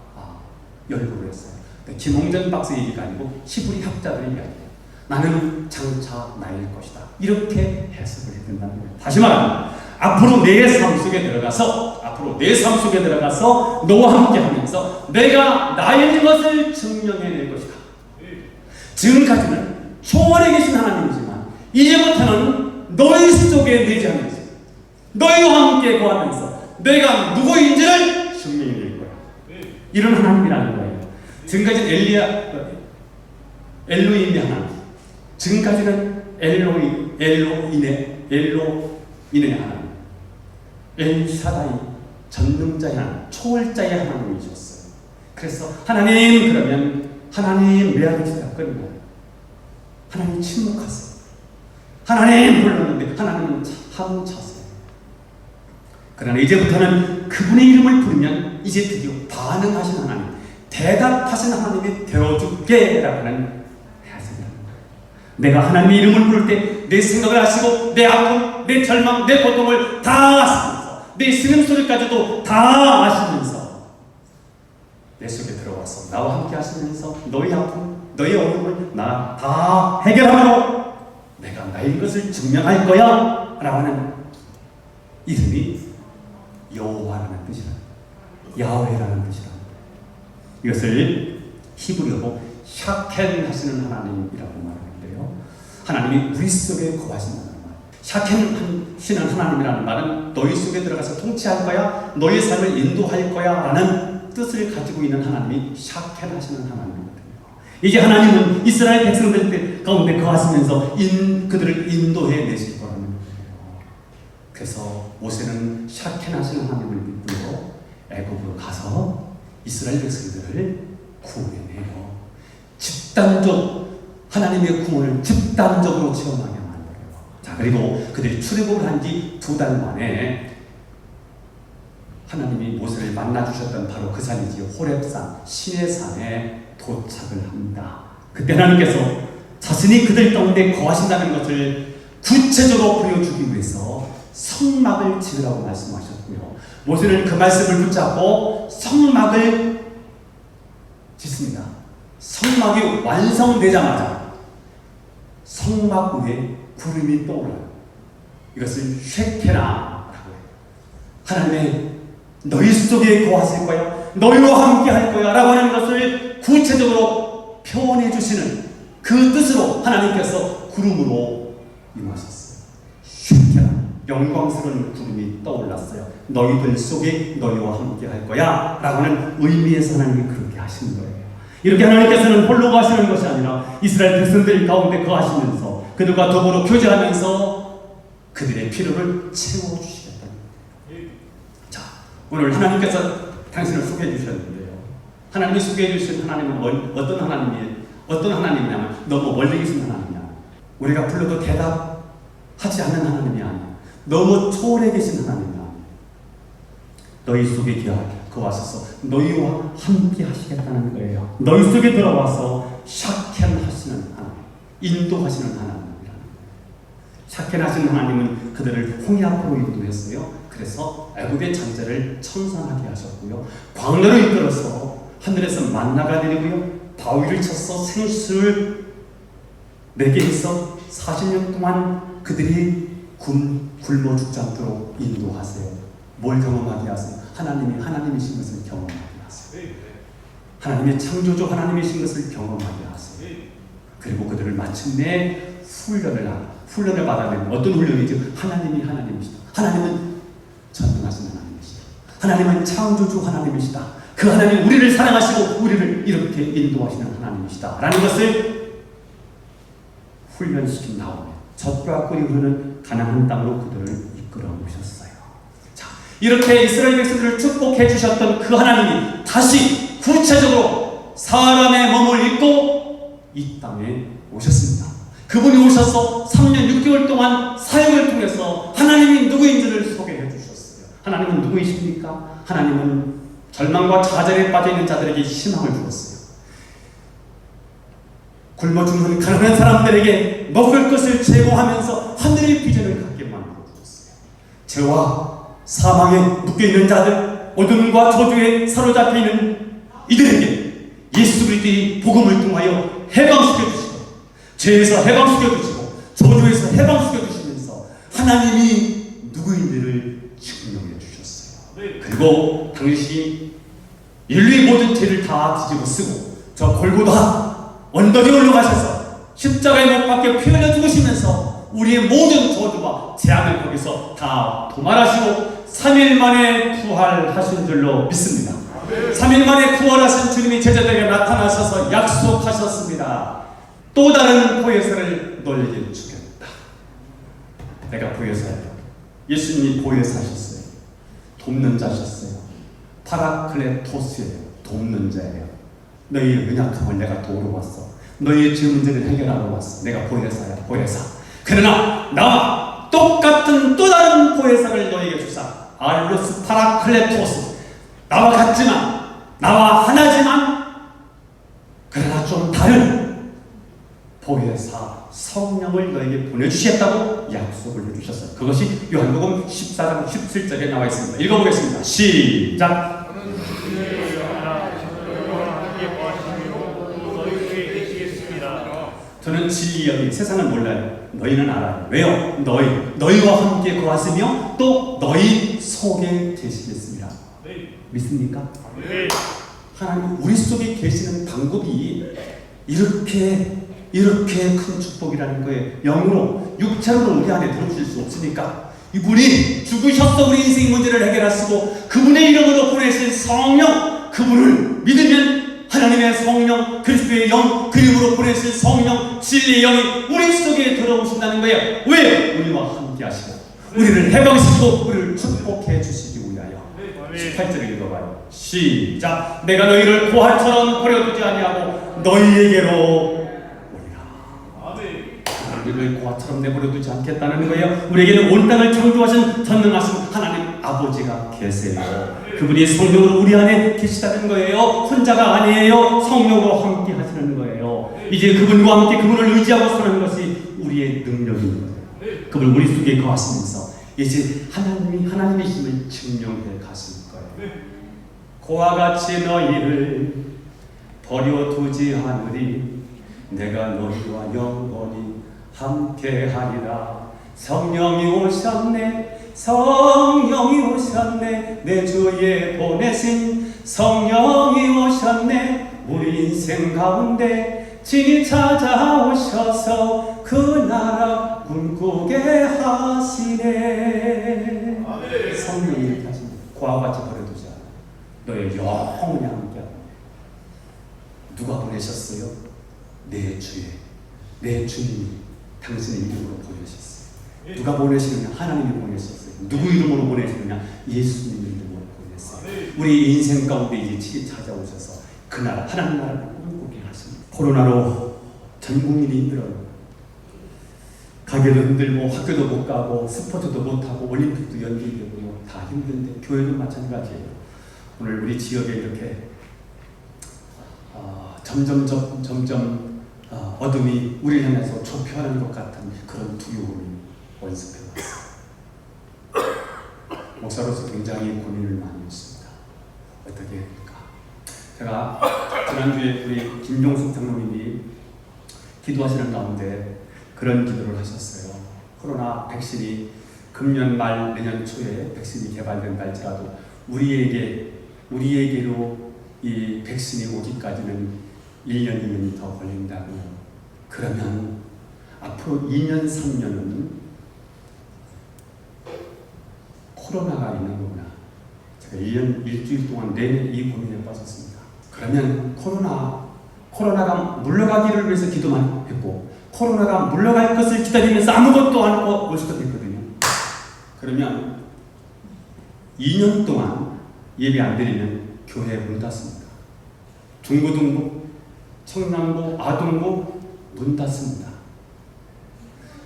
연구를 했어요. 김홍전 박사 얘기가 아니고 히브리 학자들의 이야기예요. 나는 장차 나일 것이다. 이렇게 해석을 해야 된다는 거예요. 다시 말하면 앞으로 내 삶 속에 들어가서 너와 함께 하면서 내가 나일 것을 증명해낼 것이다. 지금까지는 초월에 계신 하나님이지만 이제부터는 너희 속에 내재하면서 너희와 함께 거하면서 내가 누구인지를 증명해낼 거야. 이런 하나님이라는 거예요. 지금까지는 엘로힘의 하나님, 지금까지는 엘로인의 하나님, 엘샤다이, 전능자의 하나님, 초월자의 하나님이셨어요. 그래서 하나님, 그러면 하나님 매하기가 끊어요. 하나님 침묵하세요. 하나님 불렀는데 하나님은 함차세요. 그러나 이제부터는 그분의 이름을 부르면 이제 드디어 반응하신 하나님, 대답하신 하나님이 되어줄게 라는 내가 하나님의 이름을 부를 때 내 생각을 하시고 내 아픔, 내 절망, 내 고통을 다 아시면서 내 신음소리까지도 다 아시면서 내 속에 들어와서 나와 함께 하시면서 너희 아픔, 너희 어려움을 나 다 해결하므로 내가 나의 것을 증명할 거야 라고 하는 이름이 여호와라는 뜻이라, 야훼라는 뜻이라. 이것을 히브리어로 샤켄 하시는 하나님이라고 말합니다. 하나님이 우리 속에 거하신다는 말. 샤켄 하시는 하나님이라는 말은 너희 속에 들어가서 통치할 거야, 너희 삶을 인도할 거야 라는 뜻을 가지고 있는 하나님이 샤켄 하시는 하나님이거든요. 이제 하나님은 이스라엘 백성들 가운데 거하시면서 그들을 인도해 내실 거라는 거예요. 그래서 모세는 샤켄 하시는 하나님을 믿고 애굽으로 가서 이스라엘 백성들을 구원해내요. 집단적 하나님의 구원을 집단적으로 체험하게 만들어요. 자, 그리고 그들이 출애굽을 한 지 2달 만에 하나님이 모세를 만나주셨던 바로 그 산이지 호렙산, 시내산에 도착을 합니다. 그때 하나님께서 자신이 그들 가운데 거하신다는 것을 구체적으로 보여주기 위해서 성막을 지으라고 말씀하셨고요. 모세는 그 말씀을 붙잡고 성막을 짓습니다. 성막이 완성되자마자 성막 위에 구름이 떠올라요. 이것을 쉐케나라고 해요. 하나님의 너희 속에 거하실 거야, 너희와 함께 할 거야 라고 하는 것을 구체적으로 표현해 주시는 그 뜻으로 하나님께서 구름으로 임하셨어요. 쉐케나, 영광스러운 구름이 떠올랐어요. 너희들 속에 너희와 함께 할 거야 라고 하는 의미에서 하나님이 그렇게 하시는 거예요. 이렇게 하나님께서는 홀로 거하시는 것이 아니라 이스라엘 백성들 가운데 거하시면서 그들과 더불어 교제하면서 그들의 필요를 채워주시겠다는 거예요. 자, 오늘 하나님께서 당신을 소개해 주셨는데요. 하나님이 소개해 주신 하나님은 어떤 하나님이냐면 너무 멀리 계신 하나님이야. 우리가 불러도 대답하지 않는 하나님이 아니야. 너무 초월해 계신 하나님이야. 너희 속에 거하셔서 너희와 함께 하시겠다는 거예요. 너희 속에 들어와서 샤켄 하시는 하나님, 인도하시는 하나님이라는 거예요. 샤켄 하시는 하나님은 그들을 홍해 앞으로 인도했어요. 그래서 애굽의 잔재를 청산하게 하셨고요. 광야로 이끌어서 하늘에서 만나가 내리고요. 바위를 쳐서 생수를 내게 해서 40년 동안 그들이 굶어 죽지 않도록 인도하세요. 뭘 경험하게 하세요? 하나님이 하나님이신 것을 경험하게 하세요. 하나님의 창조주 하나님이신 것을 경험하게 하세요. 그리고 그들을 마침내 훈련을 받아내는 어떤 훈련이죠? 하나님이 하나님이시다. 하나님은 전능하신 하나님이시다. 하나님은 창조주 하나님이시다. 그 하나님 우리를 사랑하시고 우리를 이렇게 인도하시는 하나님이시다 라는 것을 훈련시킨 다음에 젖과 꿀이 흐르는 가나안 땅으로 그들을 이끌어 오셨어요. 자, 이렇게 이스라엘 백성들을 축복해 주셨던 그 하나님이 다시 구체적으로 사람의 몸을 입고 이 땅에 오셨습니다. 그분이 오셔서 3년 6개월 동안 사역을 통해서 하나님이 누구인지를 소개해 주셨어요. 하나님은 누구이십니까? 하나님은 절망과 좌절에 빠져있는 자들에게 희망을 주었어요. 굶어 죽는 가난한 사람들에게 먹을 것을 제공하면서 하늘의 비전을 갖게 만들어 주었어요. 죄와 사망에 묶여있는 자들, 어둠과 저주에 사로잡혀 있는 이들에게 예수 그리스도의 복음을 통하여 해방시켜 주시고, 죄에서 해방시켜 주시고, 저주에서 해방시켜 주시면서 하나님이 누구인지를 증명해 주셨어요. 그리고 당시 인류의 모든 죄를 다 뒤집어 쓰고 저 골고다 언덕에 올라가셔서 십자가에 못 박혀 피 흘려 죽으시면서 우리의 모든 저주와 재앙을 거기서 다 도말하시고 3일 만에 부활하신 줄로 믿습니다. 3일 만에 부활하신 주님이 제자들에게 나타나셔서 약속하셨습니다. 또 다른 보혜사를 너에게 주겠다. 내가 보혜사예요. 예수님이 보혜사셨어요. 돕는 자셨어요. 파라클레토스예요. 돕는 자예요. 너희의 연약함을 내가 도우러 왔어. 너희의 죄 문제를 해결하러 왔어. 내가 보혜사야, 보혜사. 그러나 나와 똑같은 또 다른 보혜사를 너희에게 주사. 알로스 파라클레토스. 나와 같지만, 나와 하나지만, 그러나 좀 다른 보혜사 성령을 너에게 보내주시겠다고 약속을 해주셨어요. 그것이 요한복음 14장 17절에 나와 있습니다. 읽어보겠습니다. 시작. 저는 진리 여기 세상은 몰라요. 너희는 알아요. 왜요? 너희와 함께 거하시며 또 너희 속에 계시겠습니다. 믿습니까? 하나님 우리 속에 계시는 방법이 이렇게 큰 축복이라는 거예요. 영으로 육체로 우리 안에 들어오실 수 없으니까 이분이 죽으셔서 우리 인생 문제를 해결하시고 그분의 이름으로 보내신 성령, 그분을 믿으면 하나님의 성령, 그리스도의 영, 그 이름으로 보내신 성령, 진리의 영이 우리 속에 들어오신다는 거예요. 왜? 우리와 함께 하시고 우리를 해방시키고 우리를 축복해 주시기 위하여. 18절을 읽어봐요. 시작. 내가 너희를 고아처럼 버려두지 아니하고 너희에게로 우리를 고아처럼 내버려두지 않겠다는 거예요. 우리에게는 온 땅을 창조하신 전능하신 하나님 아버지가 계세요. 그분이 성령으로 우리 안에 계시다는 거예요. 혼자가 아니에요. 성령으로 함께 하시는 거예요. 이제 그분과 함께 그분을 의지하고 사는 것이 우리의 능력인 거예요. 그분 우리 속에 거하시면서 이제 하나님이심을 증명해 가실 거예요. 고와 같이 너희를 버려두지 않으리 내가 너희와 영원히 함께하리라. 성령이 오셨네, 성령이 오셨네, 내 주에 보내신 성령이 오셨네. 우리 인생 가운데 진히 찾아오셔서 그 나라 꿈꾸게 하시네. 성령이 이렇게 하십니다. 고와 같이 버려두지 않아. 너의 영원히 함께하라. 누가 보내셨어요? 내 주에, 내 주님이 당신의 이름으로 보내셨어요. 누가 보내시느냐? 하나님이 보내셨어요. 누구 이름으로 보내시느냐? 예수님 이름으로 보냈어요. 우리 인생 가운데 이제 친히 찾아오셔서 그 나라, 하나님 나라를 꿈꾸게 하십니다. 코로나로 전 국민이 힘들어요. 가게도 힘들고 학교도 못 가고 스포츠도 못 하고 올림픽도 연기되고요. 다 힘든데 교회도 마찬가지예요. 오늘 우리 지역에 이렇게 점점 어둠이 우리를 향해서 좁혀하는 것 같은 그런 두려움이 원습해왔어요. 목사로서 굉장히 고민을 많이 했습니다. 어떻게 할까? 제가 지난주에 우리 김종숙 장로님이 기도하시는 가운데 그런 기도를 하셨어요. 코로나 백신이 금년 말 내년 초에 백신이 개발된다 할지라도 우리에게로 이 백신이 오기까지는 1년, 2년이 더 걸린다고요. 그러면 앞으로 2년, 3년은 코로나가 있는 거구나. 제가 1년, 일주일 동안 내내 이 고민에 빠졌습니다. 그러면 코로나가 물러가기를 위해서 기도만 했고 코로나가 물러갈 것을 기다리면서 아무것도 안 하고 올 수도 있거든요. 그러면 2년 동안 예배 안 드리면 교회 문 닫습니다. 중고등부, 청남부, 아동부 문 닫습니다.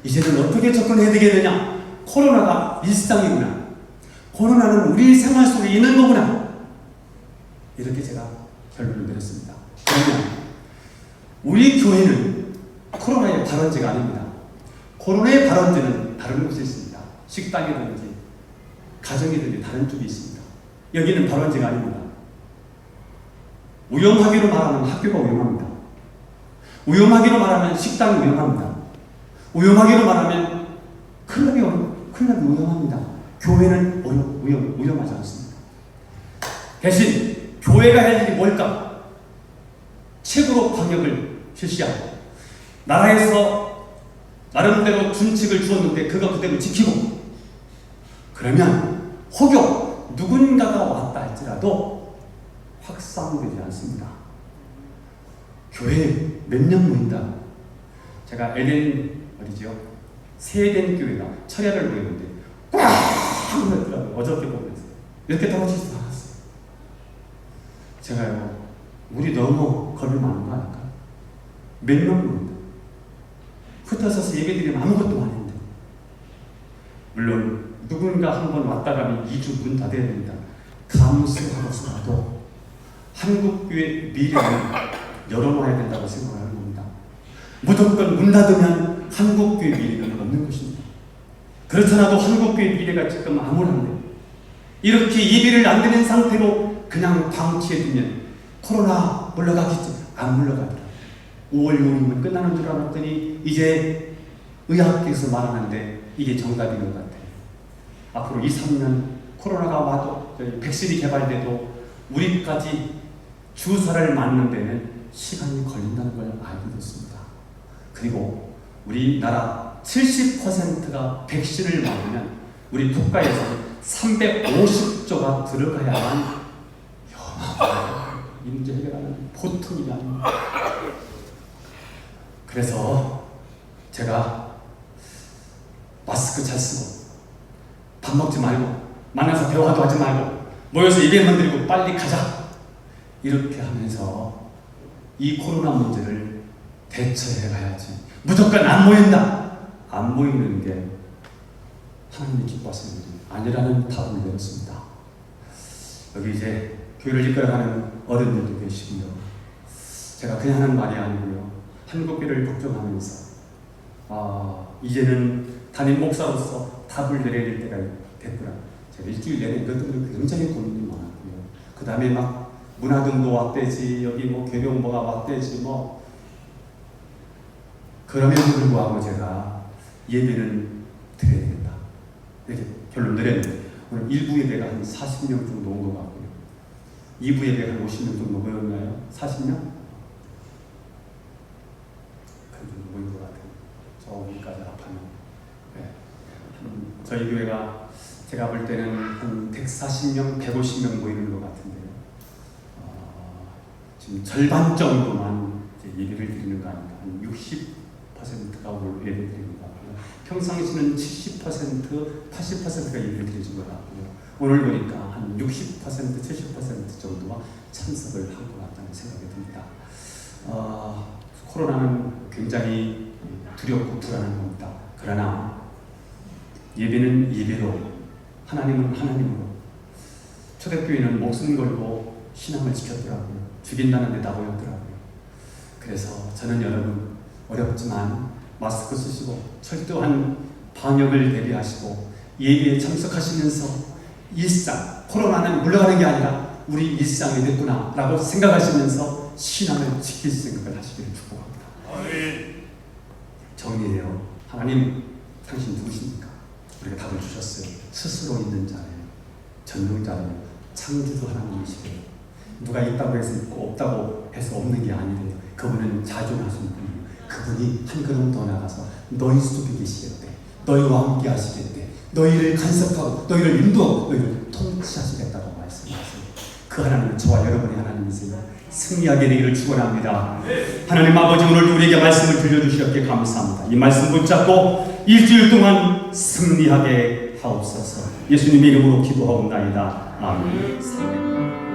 이제는 어떻게 접근해야 되겠느냐? 코로나가 일상이구나. 코로나는 우리 생활 속에 있는 거구나. 이렇게 제가 결론을 내렸습니다. 그러면 우리 교회는 코로나의 발원지가 아닙니다. 코로나의 발원지는 다른 곳에 있습니다. 식당이든지 가정이든지 다른 쪽에 있습니다. 여기는 발원지가 아닙니다. 위험하기로 말하면 학교가 위험합니다. 위험하기로 말하면 식당이 위험합니다. 위험하기로 말하면 클럽이 위험합니다. 교회는 위험하지 않습니다. 대신 교회가 할 일이 뭘까? 책으로 방역을 실시하고 나라에서 나름대로 준칙을 주었는데 그거 그대로 지키고 그러면 혹여 누군가가 왔다 할지라도 확산되지 않습니다. 교회에 몇 년 모인다. 제가 세덴 교회가 철야를 모였는데 꽉 모였더라고요. 어저께 보면서 이렇게 떨어지지도 않았어요. 제가요, 우리 너무 겁이 많은 거 아닐까? 몇 명입니다. 흩어져서 예배드리면 아무것도 아닌데. 물론 누군가 한 번 왔다 가면 2주 문 닫아야 됩니다. 감수하고서라도 한국교회 미래는 열어놔야 된다고 생각하는 겁니다. 무조건 문 닫으면 한국교회 미래는 없는 것입니다. 그렇잖아도 한국교회 미래가 지금 암울한데 이렇게 예배를 안 드는 상태로 그냥 방치해두면 코로나 물러가겠지? 안 물러가더라. 5월 6일이면 끝나는 줄 알았더니 이제 의학계에서 말하는데 이게 정답인 것 같아요. 앞으로 2, 3년 코로나가 와도 백신이 개발돼도 우리까지 주사를 맞는 데는 시간이 걸린다는 걸 알고 있습니다. 그리고 우리나라 70%가 백신을 맞으면 우리 국가에서 350조가 들어가야만 이 문제 해결하는 보통 일이 아닙니다. 그래서 제가 마스크 잘 쓰고 밥 먹지 말고 만나서 대화도 하지 말고 모여서 예배만 드리고 빨리 가자 이렇게 하면서 이 코로나 문제를 대처해 가야지. 무조건 안 모인다. 안 모이는 게 하나님이 기뻐하시는 일이 아니라는 답을 내렸습니다. 여기 이제 교회를 이끌어가는 어른들도 계시고요. 제가 그냥 하는 말이 아니고요. 한국교회를 걱정하면서 이제는 담임 목사로서 답을 내려야 될 때가 됐구나. 제가 일주일 내내 이것들은 굉장히 고민이 많았고요. 그 다음에 막 문화등도 왔대지, 여기 뭐 개병모가 왔대지 뭐. 그럼에도 불구하고 제가 예배는 드려야겠다. 이렇게 결론 내렸는데 오늘 1부 예배가 한 40명 정도 온 것 같고요. 2부 예배가 한 50명 정도 모였나요? 40명? 그 정도 모인 것 같아요. 저 위까지 합하면. 네. 저희 교회가 제가 볼 때는 한 140명, 150명 모이는 것 같은데요. 지금 절반 정도만 이제 예배를 드리는 거 아닌가. 한 60%가 오늘 예배를 드리는 것 같고요. 평상시는 70%, 80%가 예배를 드리는 것 같고요. 오늘 보니까 한 60%, 70% 정도가 참석을 한 것 같다는 생각이 듭니다. 코로나는 굉장히 두렵고 불안한 겁니다. 그러나 예배는 예배로, 하나님은 하나님으로. 초대교회는 목숨 걸고 신앙을 지켰더라고요. 죽인다는 데 다 모였더라고요. 그래서 저는 여러분 어렵지만 마스크 쓰시고 철저한 방역을 대비하시고 예배에 참석하시면서 일상, 코로나는 물러가는 게 아니라 우리 일상이 됐구나 라고 생각하시면서 신앙을 지킬 생각을 하시기를 축복합니다. 정리해요. 하나님, 당신 누구십니까? 우리가 답을 주셨어요. 스스로 있는 자예요. 전능자예요. 창조주 하나님이시래요. 누가 있다고 해서 있고 없다고 해서 없는 게 아니래요. 그분은 자존하시는 분이에요. 그분이 한 걸음 더 나가서 너희 속에 계시겠대. 너희와 함께 하시겠대. 너희를 간섭하고 너희를 인도하고 너희를 통치하시겠다고 말씀하세요. 그 하나님은 저와 여러분의 하나님이세요. 승리하게 되기를 축원합니다. 하나님 아버지, 오늘도 우리에게 말씀을 들려주시었기에 감사합니다. 이 말씀 붙잡고 일주일 동안 승리하게 하옵소서. 예수님의 이름으로 기도하옵나이다. 아멘.